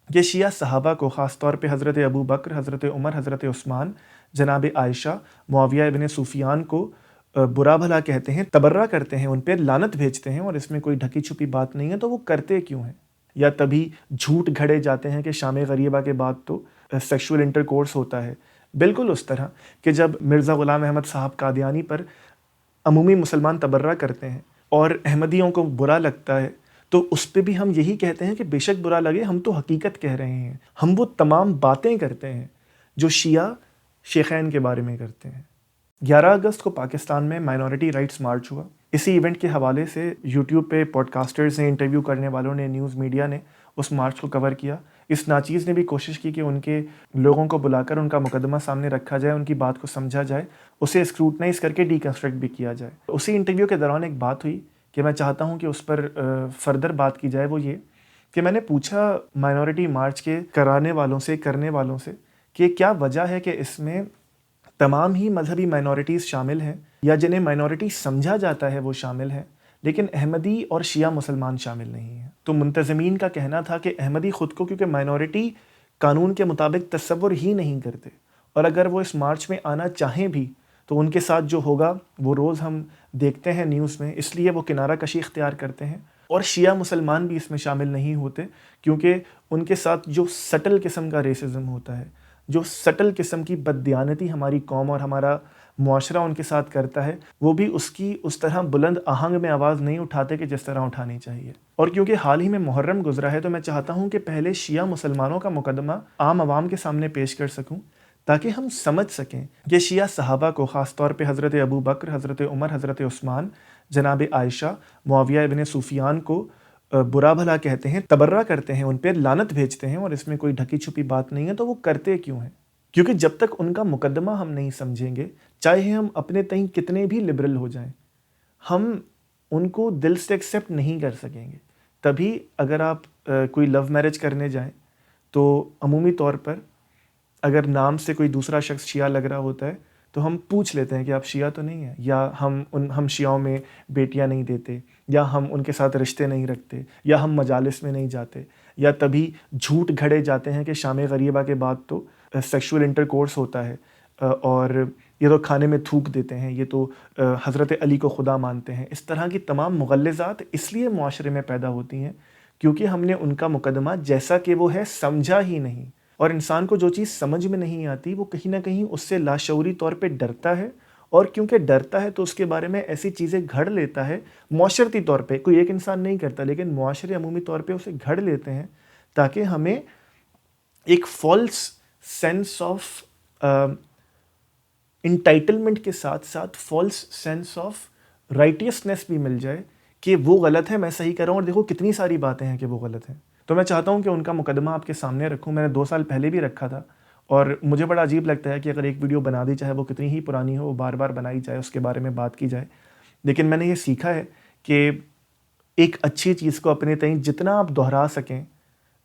کہ شیعہ صحابہ کو خاص طور پہ حضرت ابو بکر، حضرت عمر، حضرت عثمان، جناب عائشہ، معاویہ ابن سفیان کو برا بھلا کہتے ہیں، تبرہ کرتے ہیں، ان پہ لعنت بھیجتے ہیں، اور اس میں کوئی ڈھکی چھپی بات نہیں ہے، تو وہ کرتے کیوں ہیں؟ یا تبھی جھوٹ گھڑے جاتے ہیں کہ شام غریبہ کے بعد تو سیکشول انٹرکورس ہوتا ہے۔ بالکل اس طرح کہ جب مرزا غلام احمد صاحب قادیانی پر عمومی مسلمان تبرہ کرتے ہیں اور احمدیوں کو برا لگتا ہے، تو اس پہ بھی ہم یہی کہتے ہیں کہ بے شک برا لگے، ہم تو حقیقت کہہ رہے ہیں، ہم وہ تمام باتیں کرتے ہیں جو شیعہ شیخین کے بارے میں کرتے ہیں۔ 11 اگست کو پاکستان میں مائنورٹی رائٹس مارچ ہوا۔ اسی ایونٹ کے حوالے سے یوٹیوب پہ پوڈ کاسٹرز نے، انٹرویو کرنے والوں نے، نیوز میڈیا نے اس مارچ کو کور کیا۔ اس ناچیز نے بھی کوشش کی کہ ان کے لوگوں کو بلا کر ان کا مقدمہ سامنے رکھا جائے، ان کی بات کو سمجھا جائے، اسے اسکروٹنائز کر کے ڈیکنسٹرکٹ بھی کیا جائے۔ اسی انٹرویو کے دوران ایک بات ہوئی کہ میں چاہتا ہوں کہ اس پر فردر بات کی جائے، وہ یہ کہ میں نے پوچھا مائنورٹی مارچ کے کرانے والوں سے، کرنے والوں سے، کہ کیا وجہ ہے کہ اس میں تمام ہی مذہبی مائنورٹیز شامل ہیں، یا جنہیں مائنورٹی سمجھا جاتا ہے وہ شامل ہیں، لیکن احمدی اور شیعہ مسلمان شامل نہیں ہیں۔ تو منتظمین کا کہنا تھا کہ احمدی خود کو کیونکہ مائنورٹی قانون کے مطابق تصور ہی نہیں کرتے، اور اگر وہ اس مارچ میں آنا چاہیں بھی تو ان کے ساتھ جو ہوگا وہ روز ہم دیکھتے ہیں نیوز میں، اس لیے وہ کنارہ کشی اختیار کرتے ہیں۔ اور شیعہ مسلمان بھی اس میں شامل نہیں ہوتے، کیونکہ ان کے ساتھ جو سٹل قسم کا ریسزم ہوتا ہے، جو سٹل قسم کی بددیانتی ہماری قوم اور ہمارا معاشرہ ان کے ساتھ کرتا ہے، وہ بھی اس کی اس طرح بلند آہنگ میں آواز نہیں اٹھاتے کہ جس طرح اٹھانی چاہیے۔ اور کیونکہ حال ہی میں محرم گزرا ہے، تو میں چاہتا ہوں کہ پہلے شیعہ مسلمانوں کا مقدمہ عام عوام کے سامنے پیش کر سکوں، تاکہ ہم سمجھ سکیں کہ شیعہ صحابہ کو خاص طور پہ حضرت ابو بکر، حضرت عمر، حضرت عثمان، جناب عائشہ، معاویہ ابن سفیان کو برا بھلا کہتے ہیں، تبرہ کرتے ہیں، ان پہ لعنت بھیجتے ہیں، اور اس میں کوئی ڈھکی چھپی بات نہیں ہے، تو وہ کرتے کیوں ہیں؟ کیونکہ جب تک ان کا مقدمہ ہم نہیں سمجھیں گے، چاہے ہم اپنے تئیں کتنے بھی لبرل ہو جائیں، ہم ان کو دل سے ایکسیپٹ نہیں کر سکیں گے۔ تبھی اگر آپ کوئی لو میرج کرنے جائیں تو عمومی طور پر اگر نام سے کوئی دوسرا شخص شیعہ لگ رہا ہوتا ہے تو ہم پوچھ لیتے ہیں کہ آپ شیعہ تو نہیں ہیں، یا ہم شیعوں میں بیٹیاں نہیں دیتے، یا ہم ان کے ساتھ رشتے نہیں رکھتے، یا ہم مجالس میں نہیں جاتے، یا تبھی جھوٹ گھڑے جاتے ہیں کہ شام غریبہ کے بعد تو سیکشول انٹرکورس ہوتا ہے، اور یہ تو کھانے میں تھوک دیتے ہیں، یہ تو حضرت علی کو خدا مانتے ہیں۔ اس طرح کی تمام مغلظات اس لیے معاشرے میں پیدا ہوتی ہیں کیونکہ ہم نے ان کا مقدمہ جیسا کہ وہ ہے سمجھا ہی نہیں، اور انسان کو جو چیز سمجھ میں نہیں آتی وہ کہیں نہ کہیں اس سے لاشعوری طور پہ ڈرتا ہے، اور کیونکہ ڈرتا ہے تو اس کے بارے میں ایسی چیزیں گھڑ لیتا ہے، معاشرتی طور پہ کوئی ایک انسان نہیں کرتا لیکن معاشرے عمومی طور پہ اسے گھڑ لیتے ہیں، تاکہ ہمیں ایک فالس سینس آف انٹائٹلمنٹ کے ساتھ ساتھ فالس سینس آف رائٹیسنس بھی مل جائے کہ وہ غلط ہے، میں صحیح کر رہا ہوں، اور دیکھو کتنی ساری باتیں ہیں کہ وہ غلط ہیں۔ تو میں چاہتا ہوں کہ ان کا مقدمہ آپ کے سامنے رکھوں۔ میں نے 2 سال پہلے بھی رکھا تھا، اور مجھے بڑا عجیب لگتا ہے کہ اگر ایک ویڈیو بنا دی، چاہے وہ کتنی ہی پرانی ہو، وہ بار بار بنائی جائے، اس کے بارے میں بات کی جائے، لیکن میں نے یہ سیکھا ہے کہ ایک اچھی چیز کو اپنے تئیں جتنا آپ دہرا سکیں،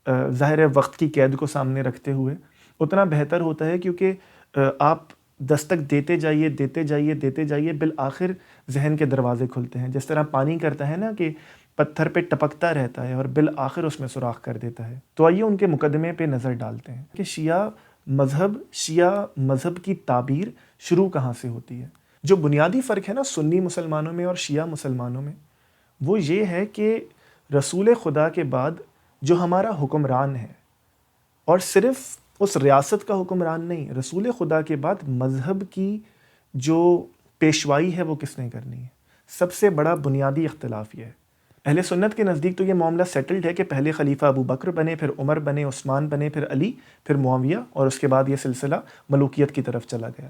ظاہر ہے وقت کی قید کو سامنے رکھتے ہوئے، اتنا بہتر ہوتا ہے، کیونکہ آپ دستک دیتے جائیے، دیتے جائیے، دیتے جائیے، بالآخر ذہن کے دروازے کھلتے ہیں، جس طرح پانی کرتا ہے نا کہ پتھر پہ ٹپکتا رہتا ہے اور بالآخر اس میں سوراخ کر دیتا ہے۔ تو آئیے ان کے مقدمے پہ نظر ڈالتے ہیں کہ شیعہ مذہب کی تعبیر شروع کہاں سے ہوتی ہے۔ جو بنیادی فرق ہے نا سنی مسلمانوں میں اور شیعہ مسلمانوں میں، وہ یہ ہے کہ رسول خدا کے بعد جو ہمارا حکمران ہے، اور صرف اس ریاست کا حکمران نہیں، رسول خدا کے بعد مذہب کی جو پیشوائی ہے وہ کس نے کرنی ہے، سب سے بڑا بنیادی اختلاف یہ ہے۔ اہل سنت کے نزدیک تو یہ معاملہ سیٹلڈ ہے کہ پہلے خلیفہ ابو بکر بنے، پھر عمر بنے، عثمان بنے، پھر علی، پھر معاویہ، اور اس کے بعد یہ سلسلہ ملوکیت کی طرف چلا گیا۔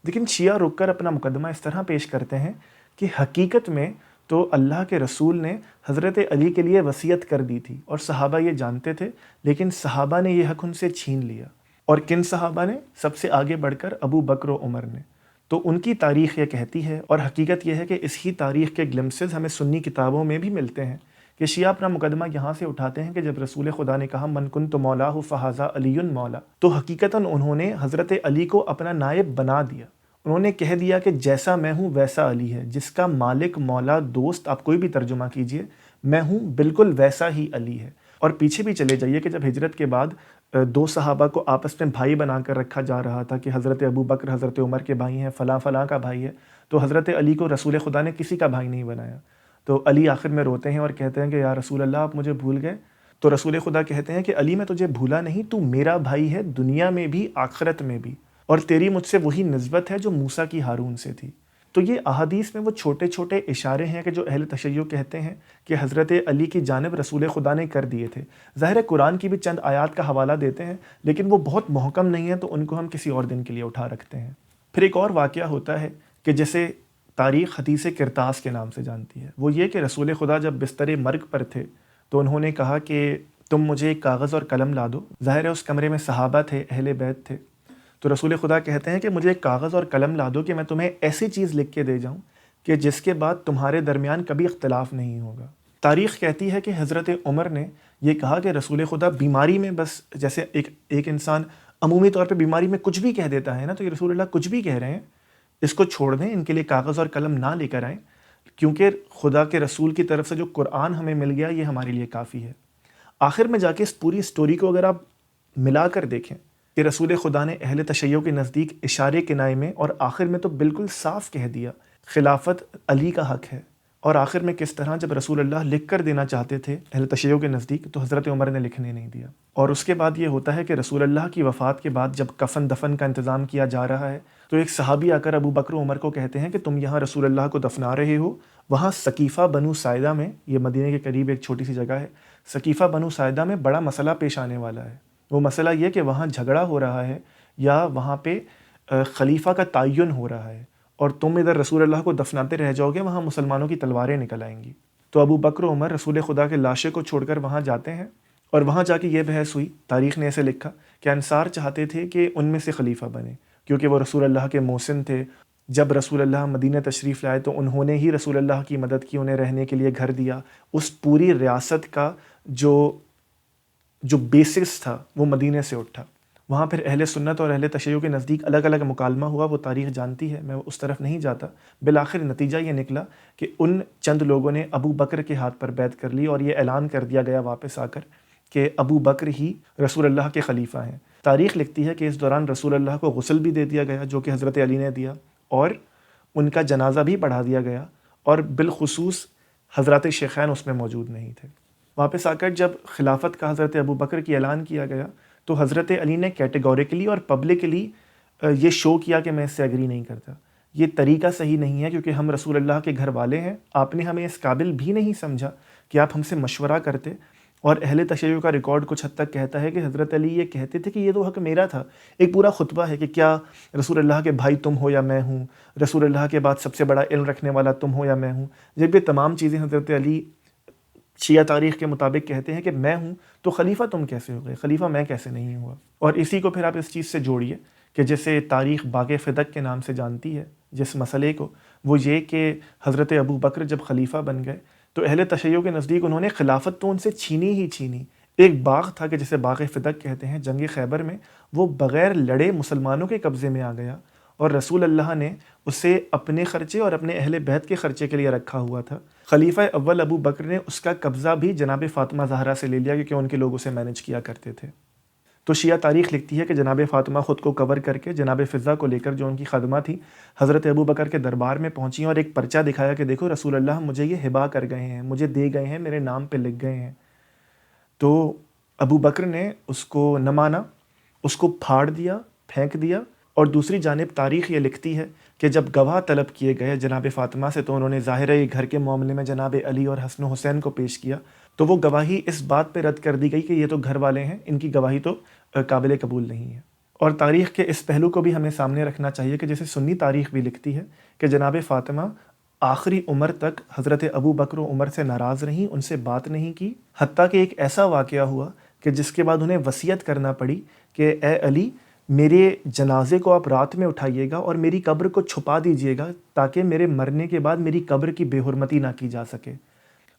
لیکن شیعہ رک کر اپنا مقدمہ اس طرح پیش کرتے ہیں کہ حقیقت میں تو اللہ کے رسول نے حضرت علی کے لیے وصیت کر دی تھی، اور صحابہ یہ جانتے تھے، لیکن صحابہ نے یہ حق ان سے چھین لیا۔ اور کن صحابہ نے؟ سب سے آگے بڑھ کر ابو بکر و عمر نے۔ تو ان کی تاریخ یہ کہتی ہے، اور حقیقت یہ ہے کہ اس ہی تاریخ کے گلمسز ہمیں سنی کتابوں میں بھی ملتے ہیں، کہ شیعہ اپنا مقدمہ یہاں سے اٹھاتے ہیں کہ جب رسول خدا نے کہا من کنت مولاہ فہذا علی مولا، تو حقیقتاً انہوں نے حضرت علی کو اپنا نائب بنا دیا۔ انہوں نے کہہ دیا کہ جیسا میں ہوں ویسا علی ہے، جس کا مالک، مولا، دوست، آپ کوئی بھی ترجمہ کیجئے، میں ہوں بالکل ویسا ہی علی ہے۔ اور پیچھے بھی چلے جائیے کہ جب ہجرت کے بعد دو صحابہ کو آپس میں بھائی بنا کر رکھا جا رہا تھا کہ حضرت ابو بکر حضرت عمر کے بھائی ہیں، فلاں فلاں کا بھائی ہے، تو حضرت علی کو رسول خدا نے کسی کا بھائی نہیں بنایا. تو علی آخر میں روتے ہیں اور کہتے ہیں کہ یا رسول اللہ آپ مجھے بھول گئے. تو رسول خدا کہتے ہیں کہ علی میں تجھے بھولا نہیں، تو میرا بھائی ہے دنیا میں بھی آخرت میں بھی، اور تیری مجھ سے وہی نسبت ہے جو موسیٰ کی ہارون سے تھی. تو یہ احادیث میں وہ چھوٹے چھوٹے اشارے ہیں کہ جو اہل تشیع کہتے ہیں کہ حضرت علی کی جانب رسول خدا نے کر دیے تھے. ظاہر ہے قرآن کی بھی چند آیات کا حوالہ دیتے ہیں، لیکن وہ بہت محکم نہیں ہے، تو ان کو ہم کسی اور دن کے لیے اٹھا رکھتے ہیں. پھر ایک اور واقعہ ہوتا ہے کہ جسے تاریخ حدیث کرتاس کے نام سے جانتی ہے. وہ یہ کہ رسول خدا جب بستر مرگ پر تھے تو انہوں نے کہا کہ تم مجھے ایک کاغذ اور قلم لا دو. ظاہر ہے اس کمرے میں صحابہ تھے، اہل بیت تھے. تو رسول خدا کہتے ہیں کہ مجھے ایک کاغذ اور قلم لا دو کہ میں تمہیں ایسی چیز لکھ کے دے جاؤں کہ جس کے بعد تمہارے درمیان کبھی اختلاف نہیں ہوگا. تاریخ کہتی ہے کہ حضرت عمر نے یہ کہا کہ رسول خدا بیماری میں بس جیسے ایک انسان عمومی طور پہ بیماری میں کچھ بھی کہہ دیتا ہے نا، تو یہ رسول اللہ کچھ بھی کہہ رہے ہیں، اس کو چھوڑ دیں، ان کے لیے کاغذ اور قلم نہ لے کر آئیں، کیونکہ خدا کے رسول کی طرف سے جو قرآن ہمیں مل گیا یہ ہمارے لیے کافی ہے. آخر میں جا کے اس پوری سٹوری کو اگر آپ ملا کر دیکھیں کہ رسول خدا نے اہل تشیع کے نزدیک اشارے کنائے میں اور آخر میں تو بالکل صاف کہہ دیا خلافت علی کا حق ہے، اور آخر میں کس طرح جب رسول اللہ لکھ کر دینا چاہتے تھے اہل تشیع کے نزدیک تو حضرت عمر نے لکھنے نہیں دیا. اور اس کے بعد یہ ہوتا ہے کہ رسول اللہ کی وفات کے بعد جب کفن دفن کا انتظام کیا جا رہا ہے تو ایک صحابی آ کر ابو بکر و عمر کو کہتے ہیں کہ تم یہاں رسول اللہ کو دفنا رہے ہو. وہاں ثقیفہ بنو ساعدہ میں، یہ مدینے کے قریب ایک چھوٹی سی جگہ ہے، ثقیفہ بنو ساعدہ میں بڑا مسئلہ پیش آنے والا ہے. وہ مسئلہ یہ کہ وہاں جھگڑا ہو رہا ہے یا وہاں پہ خلیفہ کا تعین ہو رہا ہے، اور تم ادھر رسول اللہ کو دفناتے رہ جاؤ گے، وہاں مسلمانوں کی تلواریں نکل آئیں گی. تو ابو بکر و عمر رسول خدا کے لاشے کو چھوڑ کر وہاں جاتے ہیں، اور وہاں جا کے یہ بحث ہوئی. تاریخ نے ایسے لکھا کہ انصار چاہتے تھے کہ ان میں سے خلیفہ بنے، کیونکہ وہ رسول اللہ کے محسن تھے. جب رسول اللہ مدینہ تشریف لائے تو انہوں نے ہی رسول اللہ کی مدد کی، انہیں رہنے کے لیے گھر دیا. اس پوری ریاست کا جو بیسس تھا وہ مدینہ سے اٹھا. وہاں پھر اہل سنت اور اہل تشیع کے نزدیک الگ الگ مکالمہ ہوا، وہ تاریخ جانتی ہے، میں اس طرف نہیں جاتا. بالآخر نتیجہ یہ نکلا کہ ان چند لوگوں نے ابو بکر کے ہاتھ پر بیعت کر لی، اور یہ اعلان کر دیا گیا واپس آ کر کہ ابو بکر ہی رسول اللہ کے خلیفہ ہیں. تاریخ لکھتی ہے کہ اس دوران رسول اللہ کو غسل بھی دے دیا گیا جو کہ حضرت علی نے دیا، اور ان کا جنازہ بھی پڑھا دیا گیا، اور بالخصوص حضرات شیخین اس میں موجود نہیں تھے. واپس آ کر جب خلافت کا حضرت ابو بکر کی اعلان کیا گیا تو حضرت علی نے کیٹیگوریکلی اور پبلکلی یہ شو کیا کہ میں اس سے ایگری نہیں کرتا. یہ طریقہ صحیح نہیں ہے، کیونکہ ہم رسول اللہ کے گھر والے ہیں. آپ نے ہمیں اس قابل بھی نہیں سمجھا کہ آپ ہم سے مشورہ کرتے. اور اہل تشیع کا ریکارڈ کچھ حد تک کہتا ہے کہ حضرت علی یہ کہتے تھے کہ یہ تو حق میرا تھا. ایک پورا خطبہ ہے کہ کیا رسول اللہ کے بھائی تم ہو یا میں ہوں، رسول اللہ کے بعد سب سے بڑا علم رکھنے والا تم ہو یا میں ہوں. جب یہ تمام چیزیں حضرت علی شیعہ تاریخ کے مطابق کہتے ہیں کہ میں ہوں، تو خلیفہ تم کیسے ہو گئے، خلیفہ میں کیسے نہیں ہوا. اور اسی کو پھر آپ اس چیز سے جوڑیے کہ جیسے تاریخ باغ فدق کے نام سے جانتی ہے جس مسئلے کو، وہ یہ کہ حضرت ابو بکر جب خلیفہ بن گئے تو اہل تشیع کے نزدیک انہوں نے خلافت تو ان سے چھینی ہی چھینی. ایک باغ تھا کہ جسے باغ فدق کہتے ہیں، جنگ خیبر میں وہ بغیر لڑے مسلمانوں کے قبضے میں آ گیا، اور رسول اللہ نے اسے اپنے خرچے اور اپنے اہل بیت کے خرچے کے لیے رکھا ہوا تھا. خلیفہ اول ابو بکر نے اس کا قبضہ بھی جناب فاطمہ زہرا سے لے لیا، کیونکہ ان کے لوگ اسے مینج کیا کرتے تھے. تو شیعہ تاریخ لکھتی ہے کہ جناب فاطمہ خود کو کور کر کے جناب فضہ کو لے کر جو ان کی خادمہ تھی حضرت ابو بکر کے دربار میں پہنچی، اور ایک پرچہ دکھایا کہ دیکھو رسول اللہ مجھے یہ ہبا کر گئے ہیں، مجھے دے گئے ہیں، میرے نام پہ لکھ گئے ہیں. تو ابو بکر نے اس کو نہ مانا، اس کو پھاڑ دیا، پھینک دیا. اور دوسری جانب تاریخ یہ لکھتی ہے کہ جب گواہ طلب کیے گئے جناب فاطمہ سے تو انہوں نے ظاہر ہے گھر کے معاملے میں جناب علی اور حسن و حسین کو پیش کیا، تو وہ گواہی اس بات پہ رد کر دی گئی کہ یہ تو گھر والے ہیں، ان کی گواہی تو قابل قبول نہیں ہے. اور تاریخ کے اس پہلو کو بھی ہمیں سامنے رکھنا چاہیے کہ جیسے سنی تاریخ بھی لکھتی ہے کہ جناب فاطمہ آخری عمر تک حضرت ابو بکر و عمر سے ناراض رہیں، ان سے بات نہیں کی، حتیٰ کہ ایک ایسا واقعہ ہوا کہ جس کے بعد انہیں وصیت کرنا پڑی کہ اے علی، میرے جنازے کو آپ رات میں اٹھائیے گا اور میری قبر کو چھپا دیجیے گا تاکہ میرے مرنے کے بعد میری قبر کی بے حرمتی نہ کی جا سکے.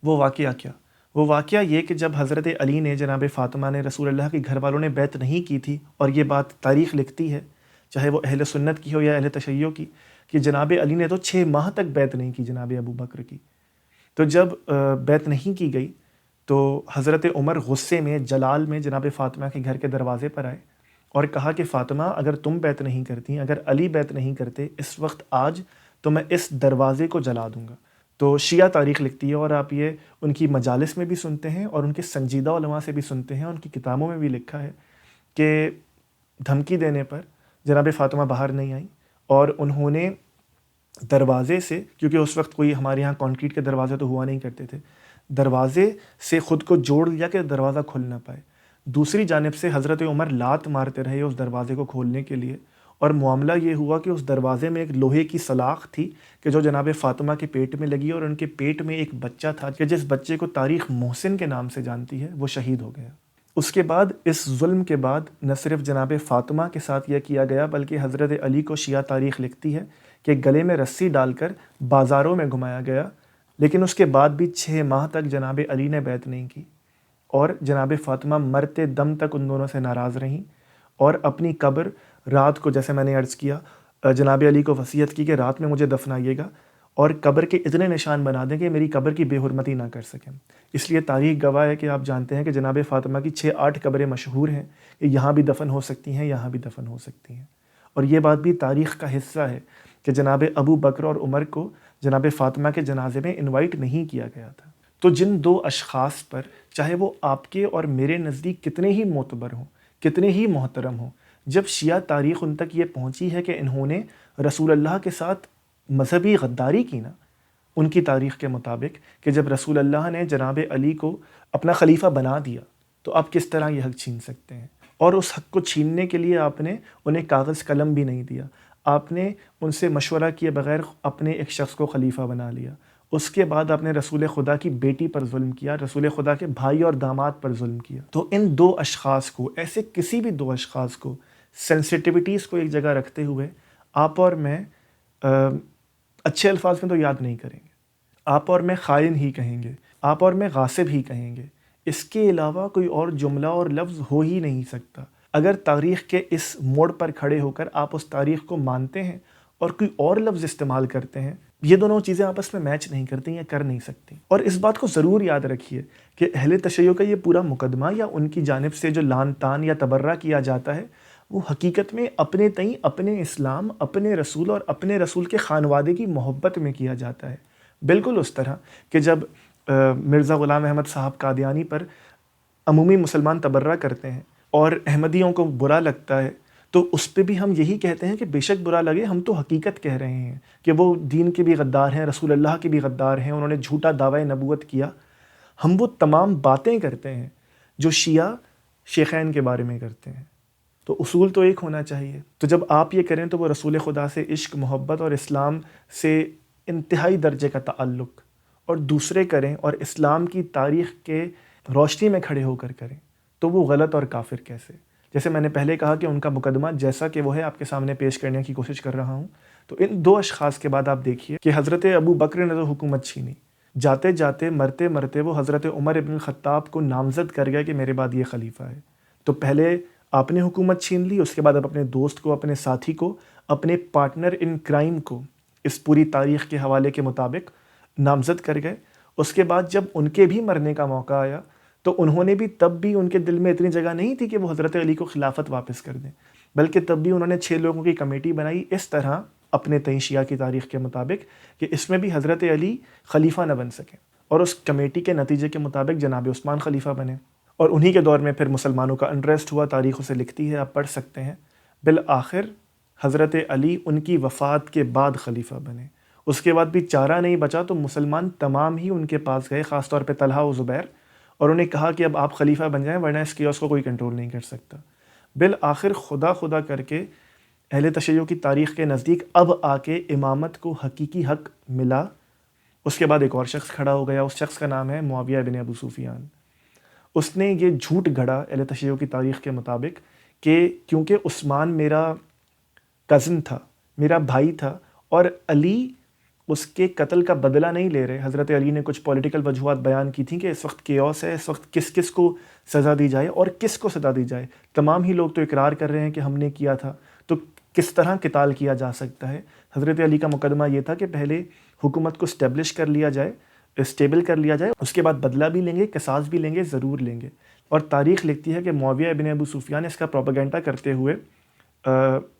وہ واقعہ کیا؟ وہ واقعہ یہ کہ جب حضرت علی نے جناب فاطمہ نے رسول اللہ کے گھر والوں نے بیعت نہیں کی تھی، اور یہ بات تاریخ لکھتی ہے چاہے وہ اہل سنت کی ہو یا اہل تشیع کی، کہ جناب علی نے تو 6 ماہ تک بیعت نہیں کی جناب ابو بکر کی. تو جب بیعت نہیں کی گئی تو حضرت عمر غصے میں جلال میں جناب فاطمہ کے گھر کے دروازے پر آئے اور کہا کہ فاطمہ اگر تم بیعت نہیں کرتی، اگر علی بیعت نہیں کرتے اس وقت آج، تو میں اس دروازے کو جلا دوں گا۔ تو شیعہ تاریخ لکھتی ہے، اور آپ یہ ان کی مجالس میں بھی سنتے ہیں اور ان کے سنجیدہ علماء سے بھی سنتے ہیں، ان کی کتابوں میں بھی لکھا ہے کہ دھمکی دینے پر جناب فاطمہ باہر نہیں آئیں اور انہوں نے دروازے سے، کیونکہ اس وقت کوئی ہمارے یہاں کانکریٹ کے دروازے تو ہوا نہیں کرتے تھے، دروازے سے خود کو جوڑ لیا کہ دروازہ کھل نہ پائے۔ دوسری جانب سے حضرت عمر لات مارتے رہے اس دروازے کو کھولنے کے لیے، اور معاملہ یہ ہوا کہ اس دروازے میں ایک لوہے کی سلاخ تھی کہ جو جناب فاطمہ کے پیٹ میں لگی، اور ان کے پیٹ میں ایک بچہ تھا کہ جس بچے کو تاریخ محسن کے نام سے جانتی ہے، وہ شہید ہو گیا۔ اس کے بعد اس ظلم کے بعد نہ صرف جناب فاطمہ کے ساتھ یہ کیا گیا، بلکہ حضرت علی کو شیعہ تاریخ لکھتی ہے کہ گلے میں رسی ڈال کر بازاروں میں گھمایا گیا، لیکن اس کے بعد بھی 6 ماہ تک جناب علی نے بیعت نہیں کی، اور جناب فاطمہ مرتے دم تک ان دونوں سے ناراض رہیں، اور اپنی قبر رات کو، جیسے میں نے عرض کیا، جناب علی کو وصیت کی کہ رات میں مجھے دفنائیے گا اور قبر کے اتنے نشان بنا دیں کہ میری قبر کی بے حرمتی نہ کر سکیں۔ اس لیے تاریخ گواہ ہے کہ آپ جانتے ہیں کہ جناب فاطمہ کی 6-8 قبریں مشہور ہیں کہ یہاں بھی دفن ہو سکتی ہیں، یہاں بھی دفن ہو سکتی ہیں۔ اور یہ بات بھی تاریخ کا حصہ ہے کہ جناب ابو بکر اور عمر کو جناب فاطمہ کے جنازے میں انوائٹ نہیں کیا گیا تھا۔ تو جن 2 اشخاص پر، چاہے وہ آپ کے اور میرے نزدیک کتنے ہی معتبر ہوں، کتنے ہی محترم ہوں، جب شیعہ تاریخ ان تک یہ پہنچی ہے کہ انہوں نے رسول اللہ کے ساتھ مذہبی غداری کی نا، ان کی تاریخ کے مطابق، کہ جب رسول اللہ نے جناب علی کو اپنا خلیفہ بنا دیا تو آپ کس طرح یہ حق چھین سکتے ہیں؟ اور اس حق کو چھیننے کے لیے آپ نے انہیں کاغذ قلم بھی نہیں دیا، آپ نے ان سے مشورہ کیے بغیر اپنے ایک شخص کو خلیفہ بنا لیا۔ اس کے بعد آپ نے رسول خدا کی بیٹی پر ظلم کیا، رسول خدا کے بھائی اور داماد پر ظلم کیا۔ تو ان 2 اشخاص کو، ایسے کسی بھی 2 اشخاص کو، سینسٹیوٹیز کو ایک جگہ رکھتے ہوئے آپ اور میں اچھے الفاظ میں تو یاد نہیں کریں گے، آپ اور میں خائن ہی کہیں گے، آپ اور میں غاصب ہی کہیں گے، اس کے علاوہ کوئی اور جملہ اور لفظ ہو ہی نہیں سکتا۔ اگر تاریخ کے اس موڑ پر کھڑے ہو کر آپ اس تاریخ کو مانتے ہیں اور کوئی اور لفظ استعمال کرتے ہیں، یہ دونوں چیزیں آپس میں میچ نہیں کرتی یا کر نہیں سکتی۔ اور اس بات کو ضرور یاد رکھیے کہ اہل تشیع کا یہ پورا مقدمہ یا ان کی جانب سے جو لعن طعن یا تبرہ کیا جاتا ہے، وہ حقیقت میں اپنے تئیں، اپنے اسلام، اپنے رسول اور اپنے رسول کے خانوادے کی محبت میں کیا جاتا ہے۔ بالکل اس طرح کہ جب مرزا غلام احمد صاحب قادیانی پر عمومی مسلمان تبرہ کرتے ہیں اور احمدیوں کو برا لگتا ہے، تو اس پہ بھی ہم یہی کہتے ہیں کہ بے شک برا لگے، ہم تو حقیقت کہہ رہے ہیں کہ وہ دین کے بھی غدار ہیں، رسول اللہ کے بھی غدار ہیں، انہوں نے جھوٹا دعوی نبوت کیا۔ ہم وہ تمام باتیں کرتے ہیں جو شیعہ شیخین کے بارے میں کرتے ہیں۔ تو اصول تو ایک ہونا چاہیے۔ تو جب آپ یہ کریں تو وہ رسول خدا سے عشق، محبت اور اسلام سے انتہائی درجے کا تعلق، اور دوسرے کریں اور اسلام کی تاریخ کے روشنی میں کھڑے ہو کر کریں، تو وہ غلط اور کافر کیسے؟ جیسے میں نے پہلے کہا کہ ان کا مقدمہ جیسا کہ وہ ہے آپ کے سامنے پیش کرنے کی کوشش کر رہا ہوں۔ تو ان 2 اشخاص کے بعد آپ دیکھیے کہ حضرت ابو بکر نے تو حکومت چھینی، جاتے جاتے مرتے مرتے وہ حضرت عمر ابن الخطاب کو نامزد کر گئے کہ میرے بعد یہ خلیفہ ہے۔ تو پہلے آپ نے حکومت چھین لی، اس کے بعد آپ اپنے دوست کو، اپنے ساتھی کو، اپنے پارٹنر ان کرائم کو اس پوری تاریخ کے حوالے کے مطابق نامزد کر گئے۔ اس کے بعد جب ان کے بھی مرنے کا موقع آیا تو انہوں نے بھی، تب بھی ان کے دل میں اتنی جگہ نہیں تھی کہ وہ حضرت علی کو خلافت واپس کر دیں، بلکہ تب بھی انہوں نے 6 لوگوں کی کمیٹی بنائی اس طرح اپنے تئیں شیعہ کی تاریخ کے مطابق کہ اس میں بھی حضرت علی خلیفہ نہ بن سکیں، اور اس کمیٹی کے نتیجے کے مطابق جناب عثمان خلیفہ بنے، اور انہی کے دور میں پھر مسلمانوں کا انٹرسٹ ہوا، تاریخ اسے لکھتی ہے، آپ پڑھ سکتے ہیں۔ بالآخر حضرت علی ان کی وفات کے بعد خلیفہ بنے۔ اس کے بعد بھی چارہ نہیں بچا تو مسلمان تمام ہی ان کے پاس گئے، خاص طور پہ طلحہ و زبیر، اور انہیں کہا کہ اب آپ خلیفہ بن جائیں ورنہ اس کیوس کو کوئی کنٹرول نہیں کر سکتا۔ بالآخر خدا خدا کر کے اہل تشیع کی تاریخ کے نزدیک اب آ کے امامت کو حقیقی حق ملا۔ اس کے بعد ایک اور شخص کھڑا ہو گیا، اس شخص کا نام ہے معاویہ بن ابو سفیان۔ اس نے یہ جھوٹ گھڑا اہل تشیع کی تاریخ کے مطابق کہ کیونکہ عثمان میرا کزن تھا، میرا بھائی تھا، اور علی اس کے قتل کا بدلہ نہیں لے رہے۔ حضرت علی نے کچھ پولیٹیکل وجوہات بیان کی تھیں کہ اس وقت کیوس ہے، اس وقت کس کس کو سزا دی جائے اور کس کو سزا دی جائے۔ تمام ہی لوگ تو اقرار کر رہے ہیں کہ ہم نے کیا تھا، تو کس طرح قتال کیا جا سکتا ہے؟ حضرت علی کا مقدمہ یہ تھا کہ پہلے حکومت کو اسٹیبلش کر لیا جائے، اسٹیبل کر لیا جائے، اس کے بعد بدلہ بھی لیں گے، قصاص بھی لیں گے، ضرور لیں گے۔ اور تاریخ لکھتی ہے کہ معاویہ ابن ابو سفیان اس کا پروپیگنڈا کرتے ہوئے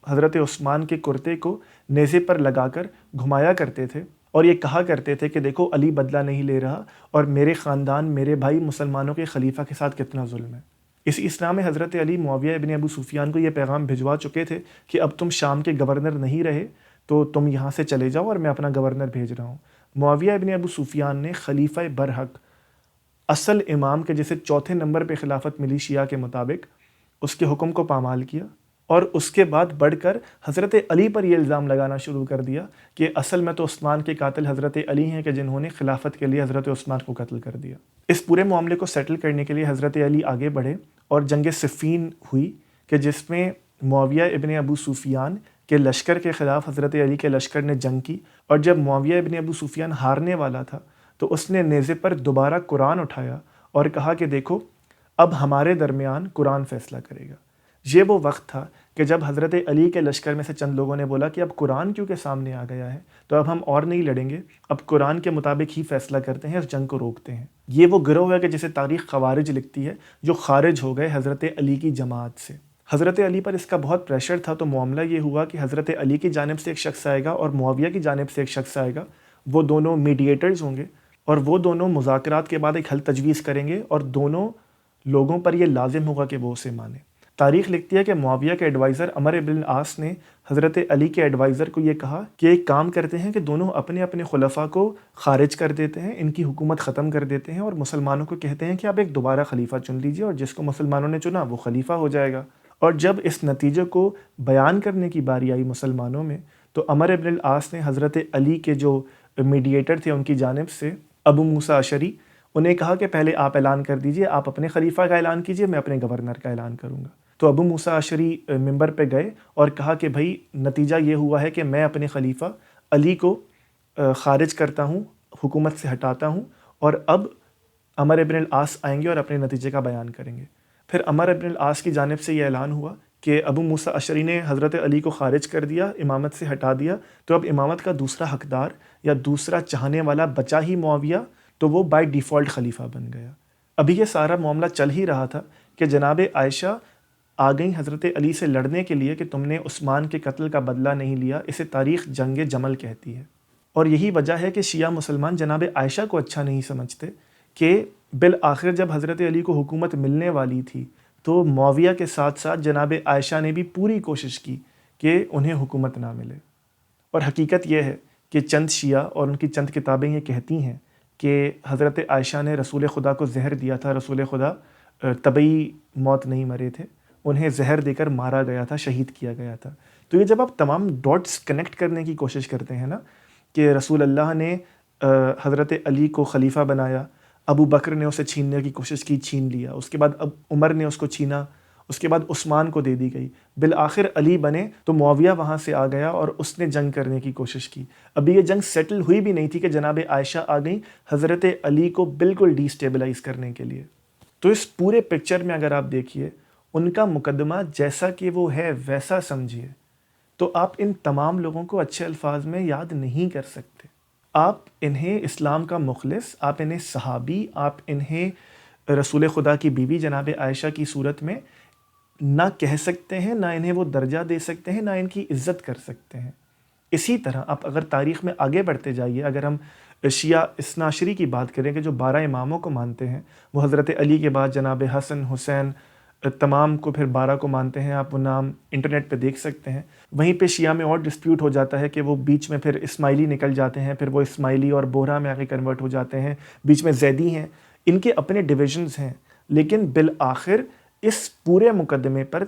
حضرت عثمان کے کرتے کو نیزے پر لگا کر گھمایا کرتے تھے اور یہ کہا کرتے تھے کہ دیکھو علی بدلہ نہیں لے رہا اور میرے خاندان، میرے بھائی مسلمانوں کے خلیفہ کے ساتھ کتنا ظلم ہے۔ اس اسنا میں حضرت علی معاویہ ابن ابو سفیان کو یہ پیغام بھجوا چکے تھے کہ اب تم شام کے گورنر نہیں رہے تو تم یہاں سے چلے جاؤ اور میں اپنا گورنر بھیج رہا ہوں۔ معاویہ ابن ابو سفیان نے خلیفہ برحق، اصل امام کے جسے چوتھے نمبر پہ خلافت ملی شیعہ کے مطابق، اس کے حکم کو پامال کیا اور اس کے بعد بڑھ کر حضرت علی پر یہ الزام لگانا شروع کر دیا کہ اصل میں تو عثمان کے قاتل حضرت علی ہیں کہ جنہوں نے خلافت کے لیے حضرت عثمان کو قتل کر دیا۔ اس پورے معاملے کو سیٹل کرنے کے لیے حضرت علی آگے بڑھے اور جنگ صفین ہوئی کہ جس میں معاویہ ابن ابو سفیان کے لشکر کے خلاف حضرت علی کے لشکر نے جنگ کی، اور جب معاویہ ابن ابو سفیان ہارنے والا تھا تو اس نے نیزے پر دوبارہ قرآن اٹھایا اور کہا کہ دیکھو اب ہمارے درمیان قرآن فیصلہ کرے گا۔ یہ وہ وقت تھا کہ جب حضرت علی کے لشکر میں سے چند لوگوں نے بولا کہ اب قرآن کیونکہ سامنے آ گیا ہے تو اب ہم اور نہیں لڑیں گے، اب قرآن کے مطابق ہی فیصلہ کرتے ہیں، اس جنگ کو روکتے ہیں۔ یہ وہ گروہ ہے کہ جسے تاریخ خوارج لکھتی ہے، جو خارج ہو گئے حضرت علی کی جماعت سے۔ حضرت علی پر اس کا بہت پریشر تھا، تو معاملہ یہ ہوا کہ حضرت علی کی جانب سے ایک شخص آئے گا اور معاویہ کی جانب سے ایک شخص آئے گا، وہ دونوں میڈیٹرز ہوں گے اور وہ دونوں مذاکرات کے بعد ایک حل تجویز کریں گے اور دونوں لوگوں پر یہ لازم ہوگا کہ وہ اسے مانیں۔ تاریخ لکھتی ہے کہ معاویہ کے ایڈوائزر عمر ابن العاص نے حضرت علی کے ایڈوائزر کو یہ کہا کہ ایک کام کرتے ہیں کہ دونوں اپنے اپنے خلفاء کو خارج کر دیتے ہیں، ان کی حکومت ختم کر دیتے ہیں اور مسلمانوں کو کہتے ہیں کہ آپ ایک دوبارہ خلیفہ چن لیجئے اور جس کو مسلمانوں نے چنا وہ خلیفہ ہو جائے گا۔ اور جب اس نتیجے کو بیان کرنے کی باری آئی مسلمانوں میں تو عمر ابن العاص نے حضرت علی کے جو میڈیٹر تھے ان کی جانب سے ابو موسیٰ اشعری، انہیں کہا کہ پہلے آپ اعلان کر دیجئے، آپ اپنے خلیفہ کا اعلان کیجئے، میں اپنے گورنر کا اعلان کروں گا۔ تو ابو موسیٰ اشعری ممبر پہ گئے اور کہا کہ بھائی نتیجہ یہ ہوا ہے کہ میں اپنے خلیفہ علی کو خارج کرتا ہوں، حکومت سے ہٹاتا ہوں، اور اب عمر ابن العاص آئیں گے اور اپنے نتیجے کا بیان کریں گے۔ پھر عمر ابن العاص کی جانب سے یہ اعلان ہوا کہ ابو موسیٰ اشعری نے حضرت علی کو خارج کر دیا، امامت سے ہٹا دیا، تو اب امامت کا دوسرا حقدار یا دوسرا چاہنے والا بچا ہی معاویہ، تو وہ بائی ڈیفالٹ خلیفہ بن گیا۔ ابھی یہ سارا معاملہ چل ہی رہا تھا کہ جناب عائشہ آ گئیں حضرت علی سے لڑنے کے لیے کہ تم نے عثمان کے قتل کا بدلہ نہیں لیا۔ اسے تاریخ جنگ جمل کہتی ہے، اور یہی وجہ ہے کہ شیعہ مسلمان جناب عائشہ کو اچھا نہیں سمجھتے کہ بالآخر جب حضرت علی کو حکومت ملنے والی تھی تو معاویہ کے ساتھ ساتھ جناب عائشہ نے بھی پوری کوشش کی کہ انہیں حکومت نہ ملے۔ اور حقیقت یہ ہے کہ چند شیعہ اور ان کی چند کتابیں یہ کہتی ہیں کہ حضرت عائشہ نے رسول خدا کو زہر دیا تھا، رسول خدا طبعی موت نہیں مرے تھے، انہیں زہر دے کر مارا گیا تھا، شہید کیا گیا تھا۔ تو یہ جب آپ تمام ڈاٹس کنیکٹ کرنے کی کوشش کرتے ہیں نا کہ رسول اللہ نے حضرت علی کو خلیفہ بنایا، ابو بکر نے اسے چھیننے کی کوشش کی، چھین لیا، اس کے بعد اب عمر نے اس کو چھینا، اس کے بعد عثمان کو دے دی گئی، بالآخر علی بنے تو معاویہ وہاں سے آ گیا اور اس نے جنگ کرنے کی کوشش کی۔ ابھی یہ جنگ سیٹل ہوئی بھی نہیں تھی کہ جناب عائشہ آ گئیں حضرت علی کو بالکل ڈی اسٹیبلائز کرنے کے لیے۔ تو اس پورے پکچر میں اگر آپ دیکھیے ان کا مقدمہ جیسا کہ وہ ہے ویسا سمجھیے تو آپ ان تمام لوگوں کو اچھے الفاظ میں یاد نہیں کر سکتے۔ آپ انہیں اسلام کا مخلص، آپ انہیں صحابی، آپ انہیں رسول خدا کی بیوی جناب عائشہ کی صورت میں نہ کہہ سکتے ہیں، نہ انہیں وہ درجہ دے سکتے ہیں، نہ ان کی عزت کر سکتے ہیں۔ اسی طرح آپ اگر تاریخ میں آگے بڑھتے جائیے، اگر ہم شیعہ اثنا عشری کی بات کریں کہ جو 12 اماموں کو مانتے ہیں، وہ حضرت علی کے بعد جناب حسن، حسین، تمام کو پھر 12 کو مانتے ہیں، آپ وہ نام انٹرنیٹ پہ دیکھ سکتے ہیں۔ وہیں پہ شیعہ میں اور ڈسپیوٹ ہو جاتا ہے کہ وہ بیچ میں پھر اسماعیلی نکل جاتے ہیں، پھر وہ اسماعیلی اور بورہ میں آگے کنورٹ ہو جاتے ہیں، بیچ میں زیدی ہیں، ان کے اپنے ڈویژنز ہیں، لیکن بالآخر اس پورے مقدمے پر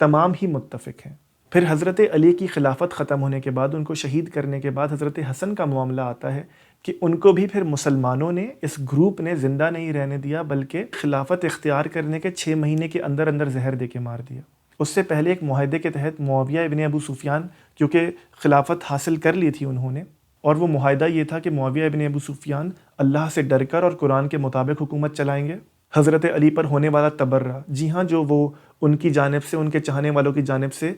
تمام ہی متفق ہیں۔ پھر حضرت علی کی خلافت ختم ہونے کے بعد، ان کو شہید کرنے کے بعد حضرت حسن کا معاملہ آتا ہے کہ ان کو بھی پھر مسلمانوں نے، اس گروپ نے زندہ نہیں رہنے دیا، بلکہ خلافت اختیار کرنے کے 6 مہینے کے اندر اندر زہر دے کے مار دیا۔ اس سے پہلے ایک معاہدے کے تحت معاویہ ابن ابو سفیان، کیونکہ خلافت حاصل کر لی تھی انہوں نے، اور وہ معاہدہ یہ تھا کہ معاویہ ابن ابو سفیان اللہ سے ڈر کر اور قرآن کے مطابق حکومت چلائیں گے۔ حضرت علی پر ہونے والا تبرہ، جی ہاں، جو وہ ان کی جانب سے، ان کے چاہنے والوں کی جانب سے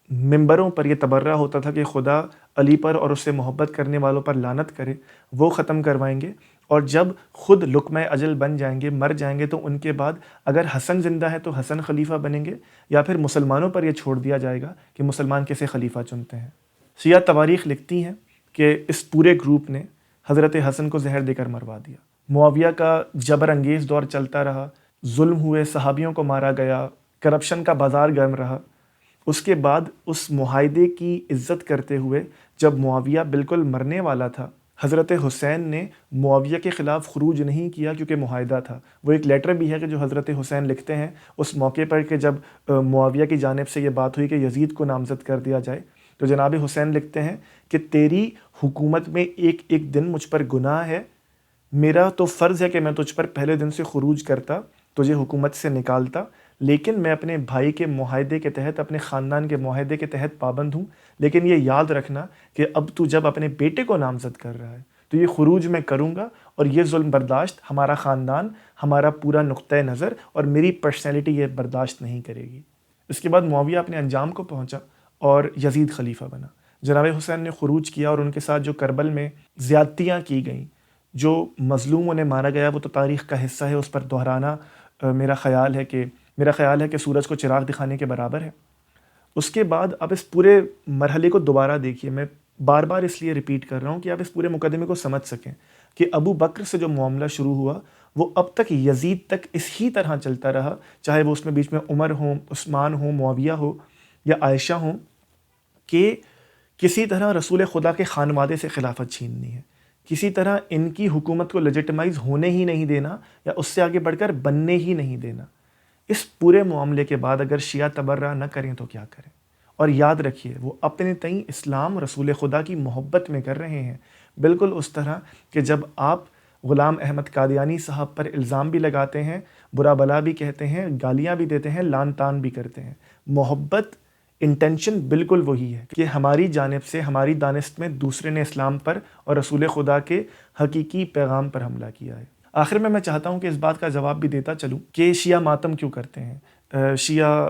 ممبروں پر یہ تبرہ ہوتا تھا کہ خدا علی پر اور اس سے محبت کرنے والوں پر لعنت کرے، وہ ختم کروائیں گے۔ اور جب خود لقمہ اجل بن جائیں گے، مر جائیں گے، تو ان کے بعد اگر حسن زندہ ہے تو حسن خلیفہ بنیں گے، یا پھر مسلمانوں پر یہ چھوڑ دیا جائے گا کہ مسلمان کیسے خلیفہ چنتے ہیں۔ شیعہ تواریخ لکھتی ہیں کہ اس پورے گروپ نے حضرت حسن کو زہر دے کر مروا دیا۔ معاویہ کا جبر انگیز دور چلتا رہا، ظلم ہوئے، صحابیوں کو مارا گیا، کرپشن کا بازار گرم رہا۔ اس کے بعد اس معاہدے کی عزت کرتے ہوئے جب معاویہ بالکل مرنے والا تھا، حضرت حسین نے معاویہ کے خلاف خروج نہیں کیا کیونکہ معاہدہ تھا۔ وہ ایک لیٹر بھی ہے کہ جو حضرت حسین لکھتے ہیں اس موقع پر کہ جب معاویہ کی جانب سے یہ بات ہوئی کہ یزید کو نامزد کر دیا جائے، تو جناب حسین لکھتے ہیں کہ تیری حکومت میں ایک ایک دن مجھ پر گناہ ہے، میرا تو فرض ہے کہ میں تجھ پر پہلے دن سے خروج کرتا، تجھے حکومت سے نکالتا، لیکن میں اپنے بھائی کے معاہدے کے تحت، اپنے خاندان کے معاہدے کے تحت پابند ہوں۔ لیکن یہ یاد رکھنا کہ اب تو جب اپنے بیٹے کو نامزد کر رہا ہے تو یہ خروج میں کروں گا، اور یہ ظلم برداشت ہمارا خاندان، ہمارا پورا نقطۂ نظر اور میری پرسنالٹی یہ برداشت نہیں کرے گی۔ اس کے بعد معاویہ اپنے انجام کو پہنچا اور یزید خلیفہ بنا۔ جناب حسین نے خروج کیا اور ان کے ساتھ جو کربل میں زیادتیاں کی گئیں، جو مظلوم انہیں مارا گیا، وہ تو تاریخ کا حصہ ہے، اس پر دہرانا میرا خیال ہے کہ سورج کو چراغ دکھانے کے برابر ہے۔ اس کے بعد اب اس پورے مرحلے کو دوبارہ دیکھیے، میں بار بار اس لیے ریپیٹ کر رہا ہوں کہ آپ اس پورے مقدمے کو سمجھ سکیں کہ ابو بکر سے جو معاملہ شروع ہوا وہ اب تک یزید تک اس ہی طرح چلتا رہا، چاہے وہ اس میں بیچ میں عمر ہوں، عثمان ہوں، معاویہ ہو یا عائشہ ہوں، کہ کسی طرح رسول خدا کے خانوادے سے خلافت چھیننی ہے، کسی طرح ان کی حکومت کو لیجٹمائز ہونے ہی نہیں دینا یا اس سے آگے بڑھ کر بننے ہی نہیں دینا۔ اس پورے معاملے کے بعد اگر شیعہ تبرہ نہ کریں تو کیا کریں؟ اور یاد رکھیے وہ اپنے تئیں اسلام رسول خدا کی محبت میں کر رہے ہیں، بالکل اس طرح کہ جب آپ غلام احمد قادیانی صاحب پر الزام بھی لگاتے ہیں، برا بلا بھی کہتے ہیں، گالیاں بھی دیتے ہیں، لان تان بھی کرتے ہیں، محبت انٹینشن بالکل وہی ہے کہ ہماری جانب سے، ہماری دانست میں دوسرے نے اسلام پر اور رسول خدا کے حقیقی پیغام پر حملہ کیا ہے۔ آخر میں چاہتا ہوں کہ اس بات کا جواب بھی دیتا چلوں کہ شیعہ ماتم کیوں کرتے ہیں، شیعہ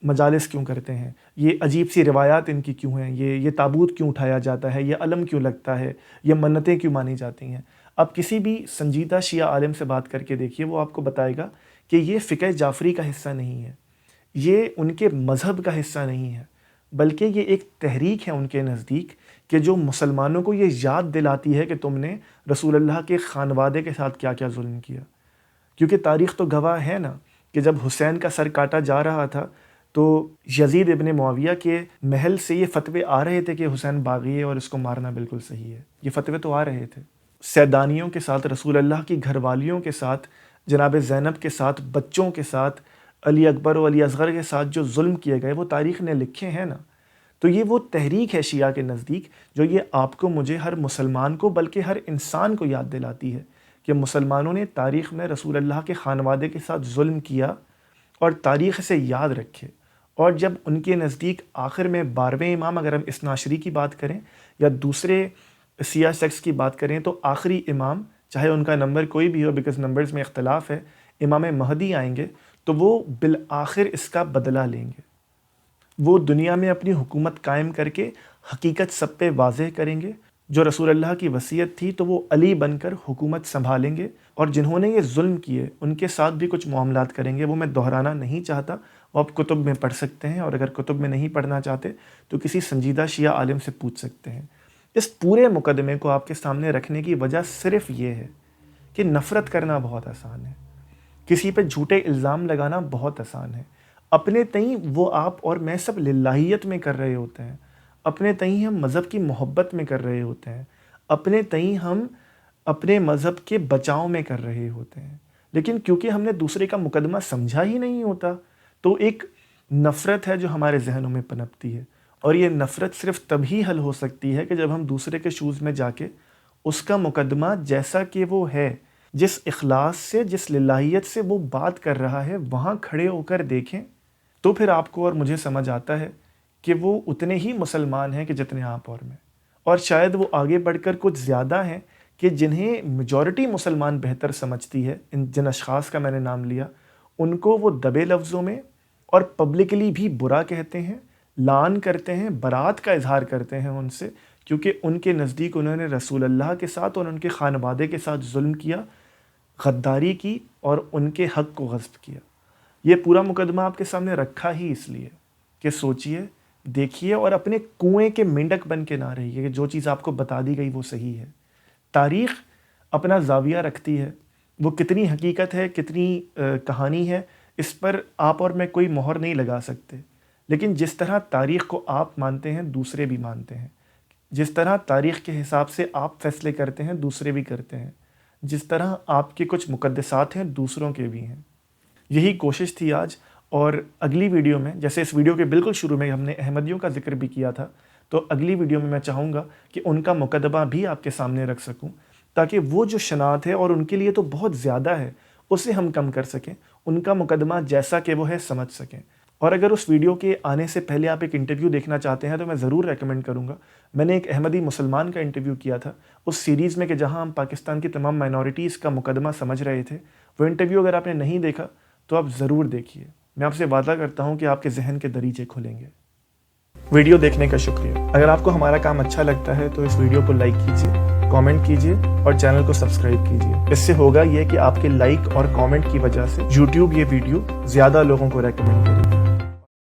مجالس کیوں کرتے ہیں، یہ عجیب سی روایات ان کی کیوں ہیں، یہ تابوت کیوں اٹھایا جاتا ہے، یہ علم کیوں لگتا ہے، یہ منتیں کیوں مانی جاتی ہیں۔ اب کسی بھی سنجیدہ شیعہ عالم سے بات کر کے دیکھیے، وہ آپ کو بتائے گا کہ یہ فقہ جعفری کا حصہ نہیں ہے، یہ ان کے مذہب کا حصہ نہیں ہے، بلکہ یہ ایک تحریک ہے ان کے نزدیک کہ جو مسلمانوں کو یہ یاد دلاتی ہے کہ تم نے رسول اللہ کے خانوادے کے ساتھ کیا کیا ظلم کیا۔ کیونکہ تاریخ تو گواہ ہے نا کہ جب حسین کا سر کاٹا جا رہا تھا تو یزید ابن معاویہ کے محل سے یہ فتوے آ رہے تھے کہ حسین باغی ہے اور اس کو مارنا بالکل صحیح ہے، یہ فتوے تو آ رہے تھے۔ سیدانیوں کے ساتھ، رسول اللہ کی گھر والیوں کے ساتھ، جناب زینب کے ساتھ، بچوں کے ساتھ، علی اکبر و علی اصغر کے ساتھ جو ظلم کیے گئے وہ تاریخ نے لکھے ہیں نا۔ تو یہ وہ تحریک ہے شیعہ کے نزدیک جو یہ آپ کو، مجھے، ہر مسلمان کو، بلکہ ہر انسان کو یاد دلاتی ہے کہ مسلمانوں نے تاریخ میں رسول اللہ کے خانوادے کے ساتھ ظلم کیا اور تاریخ سے یاد رکھے۔ اور جب ان کے نزدیک آخر میں 12ویں امام، اگر ہم اثنا عشری کی بات کریں یا دوسرے شیعہ سیکٹس کی بات کریں، تو آخری امام، چاہے ان کا نمبر کوئی بھی ہو، بیکاز نمبرز میں اختلاف ہے، امام مہدی آئیں گے تو وہ بالآخر اس کا بدلہ لیں گے۔ وہ دنیا میں اپنی حکومت قائم کر کے حقیقت سب پہ واضح کریں گے۔ جو رسول اللہ کی وصیت تھی تو وہ علی بن کر حکومت سنبھالیں گے، اور جنہوں نے یہ ظلم کیے ان کے ساتھ بھی کچھ معاملات کریں گے۔ وہ میں دہرانا نہیں چاہتا، وہ آپ کتب میں پڑھ سکتے ہیں، اور اگر کتب میں نہیں پڑھنا چاہتے تو کسی سنجیدہ شیعہ عالم سے پوچھ سکتے ہیں۔ اس پورے مقدمے کو آپ کے سامنے رکھنے کی وجہ صرف یہ ہے کہ نفرت کرنا بہت آسان ہے، کسی پہ جھوٹے الزام لگانا بہت آسان ہے۔ اپنے تئیں وہ آپ اور میں سب للہیت میں کر رہے ہوتے ہیں، اپنے تئیں ہم مذہب کی محبت میں کر رہے ہوتے ہیں، اپنے تئیں ہم اپنے مذہب کے بچاؤ میں کر رہے ہوتے ہیں، لیکن کیونکہ ہم نے دوسرے کا مقدمہ سمجھا ہی نہیں ہوتا تو ایک نفرت ہے جو ہمارے ذہنوں میں پنپتی ہے، اور یہ نفرت صرف تبھی حل ہو سکتی ہے کہ جب ہم دوسرے کے شوز میں جا کے اس کا مقدمہ جیسا کہ وہ ہے، جس اخلاص سے، جس للہیت سے وہ بات کر رہا ہے، وہاں کھڑے ہو کر دیکھیں، تو پھر آپ کو اور مجھے سمجھ آتا ہے کہ وہ اتنے ہی مسلمان ہیں کہ جتنے آپ اور میں، اور شاید وہ آگے بڑھ کر کچھ زیادہ ہیں کہ جنہیں میجورٹی مسلمان بہتر سمجھتی ہے، جن اشخاص کا میں نے نام لیا، ان کو وہ دبے لفظوں میں اور پبلکلی بھی برا کہتے ہیں، لعن کرتے ہیں، برات کا اظہار کرتے ہیں ان سے، کیونکہ ان کے نزدیک انہوں نے رسول اللہ کے ساتھ اور ان کے خانوادے کے ساتھ ظلم کیا، غداری کی اور ان کے حق کو غصب کیا۔ یہ پورا مقدمہ آپ کے سامنے رکھا ہی اس لیے کہ سوچئے، دیکھیے اور اپنے کنویں کے مینڈک بن کے نہ رہیے کہ جو چیز آپ کو بتا دی گئی وہ صحیح ہے۔ تاریخ اپنا زاویہ رکھتی ہے، وہ کتنی حقیقت ہے، کتنی کہانی ہے، اس پر آپ اور میں کوئی مہر نہیں لگا سکتے، لیکن جس طرح تاریخ کو آپ مانتے ہیں دوسرے بھی مانتے ہیں، جس طرح تاریخ کے حساب سے آپ فیصلے کرتے ہیں دوسرے بھی کرتے ہیں، جس طرح آپ کے کچھ مقدسات ہیں دوسروں کے بھی ہیں۔ یہی کوشش تھی آج، اور اگلی ویڈیو میں، جیسے اس ویڈیو کے بالکل شروع میں ہم نے احمدیوں کا ذکر بھی کیا تھا، تو اگلی ویڈیو میں چاہوں گا کہ ان کا مقدمہ بھی آپ کے سامنے رکھ سکوں، تاکہ وہ جو شناعت ہے اور ان کے لیے تو بہت زیادہ ہے اسے ہم کم کر سکیں، ان کا مقدمہ جیسا کہ وہ ہے سمجھ سکیں۔ اور اگر اس ویڈیو کے آنے سے پہلے آپ ایک انٹرویو دیکھنا چاہتے ہیں تو میں ضرور ریکمنڈ کروں گا۔ میں نے ایک احمدی مسلمان کا انٹرویو کیا تھا اس سیریز میں کہ جہاں ہم پاکستان کی تمام مائنورٹیز کا مقدمہ سمجھ رہے تھے۔ وہ انٹرویو اگر آپ نے نہیں دیکھا تو آپ ضرور دیکھیے، میں آپ سے وعدہ کرتا ہوں کہ آپ کے ذہن کے دریچے کھلیں گے۔ ویڈیو دیکھنے کا شکریہ۔ اگر آپ کو ہمارا کام اچھا لگتا ہے تو اس ویڈیو کو لائک کیجیے، کامنٹ کیجیے اور چینل کو سبسکرائب کیجیے۔ اس سے ہوگا یہ کہ آپ کے لائک اور کامنٹ کی وجہ سے یوٹیوب یہ ویڈیو زیادہ لوگوں کو ریکمنڈ کرے گا۔